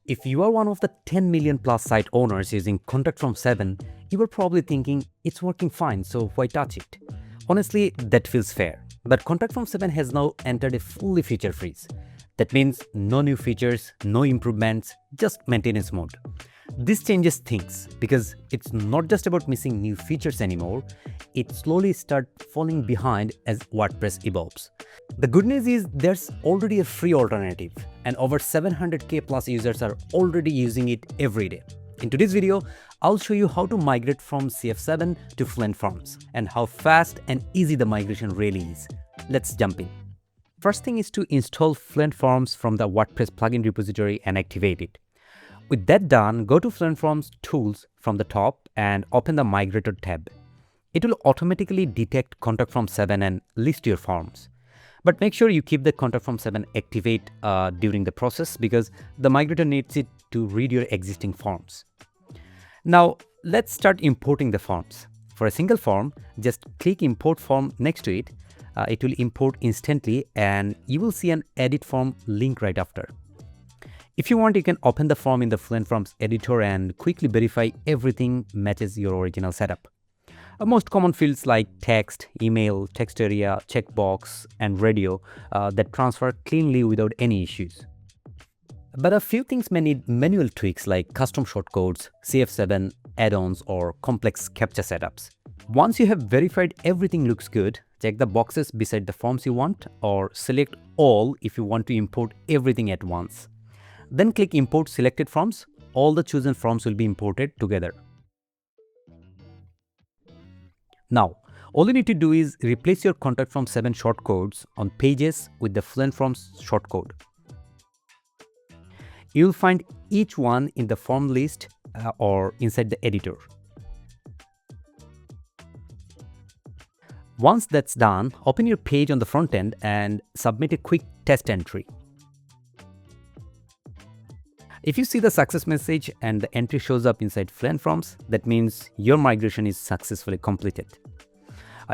If you are one of the 10 million plus site owners using Contact Form 7, you are probably thinking it's working fine, so why touch it? Honestly, that feels fair. But Contact Form 7 has now entered a fully feature freeze. That means no new features, no improvements, just maintenance mode. This changes things because it's not just about missing new features anymore, it slowly starts falling behind as WordPress evolves. The good news is there's already a free alternative and over 700k plus users are already using it every day. In today's video, I'll show you how to migrate from CF7 to Fluent Forms and how fast and easy the migration really is. Let's jump in. First thing is to install Fluent Forms from the WordPress plugin repository and activate it. With that done, go to Fluent Forms Tools from the top and open the Migrator tab. It will automatically detect Contact Form 7 and list your forms. But make sure you keep the Contact Form 7 activate during the process because the migrator needs it to read your existing forms. Now, let's start importing the forms. For a single form, just click Import Form next to it. It will import instantly and you will see an Edit Form link right after. If you want, you can open the form in the Fluent Forms editor and quickly verify everything matches your original setup. Most common fields like text, email, text area, checkbox, and radio that transfer cleanly without any issues. But a few things may need manual tweaks like custom shortcodes, CF7, add-ons, or complex CAPTCHA setups. Once you have verified everything looks good, check the boxes beside the forms you want or select all if you want to import everything at once. Then click Import Selected Forms. All the chosen forms will be imported together. Now, all you need to do is replace your Contact Form 7 shortcodes on pages with the Fluent Forms shortcode. You'll find each one in the form list or inside the editor. Once that's done, open your page on the front end and submit a quick test entry. If you see the success message and the entry shows up inside Fluent Forms, that means your migration is successfully completed.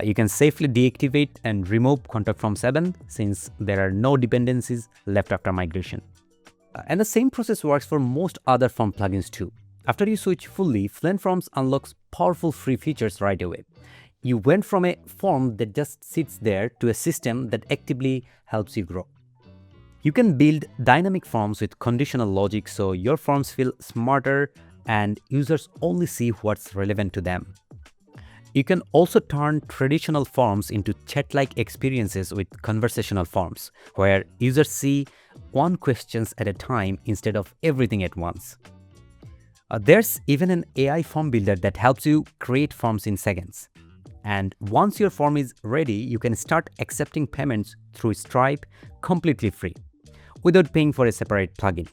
You can safely deactivate and remove Contact Form 7 since there are no dependencies left after migration. And the same process works for most other form plugins too. After you switch fully, Fluent Forms unlocks powerful free features right away. You went from a form that just sits there to a system that actively helps you grow. You can build dynamic forms with conditional logic so your forms feel smarter and users only see what's relevant to them. You can also turn traditional forms into chat-like experiences with conversational forms, where users see one question at a time instead of everything at once. There's even an AI form builder that helps you create forms in seconds. And once your form is ready, you can start accepting payments through Stripe completely free, without paying for a separate plugin.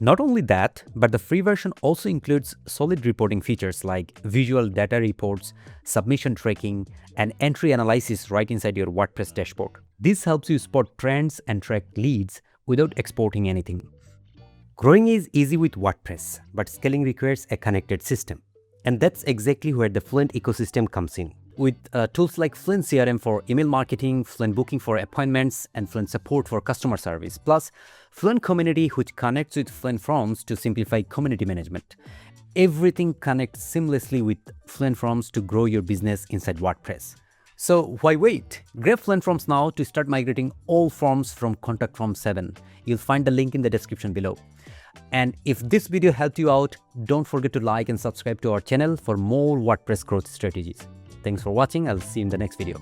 Not only that, but the free version also includes solid reporting features like visual data reports, submission tracking, and entry analysis right inside your WordPress dashboard. This helps you spot trends and track leads without exporting anything. Growing is easy with WordPress, but scaling requires a connected system. And that's exactly where the Fluent ecosystem comes in. With tools like Fluent CRM for email marketing, Fluent Booking for appointments, and Fluent Support for customer service, plus Fluent Community which connects with Fluent Forms to simplify community management. Everything connects seamlessly with Fluent Forms to grow your business inside WordPress. So why wait? Grab Fluent Forms now to start migrating all forms from Contact Form 7. You'll find the link in the description below. And if this video helped you out, don't forget to like and subscribe to our channel for more WordPress growth strategies. Thanks for watching. I'll see you in the next video.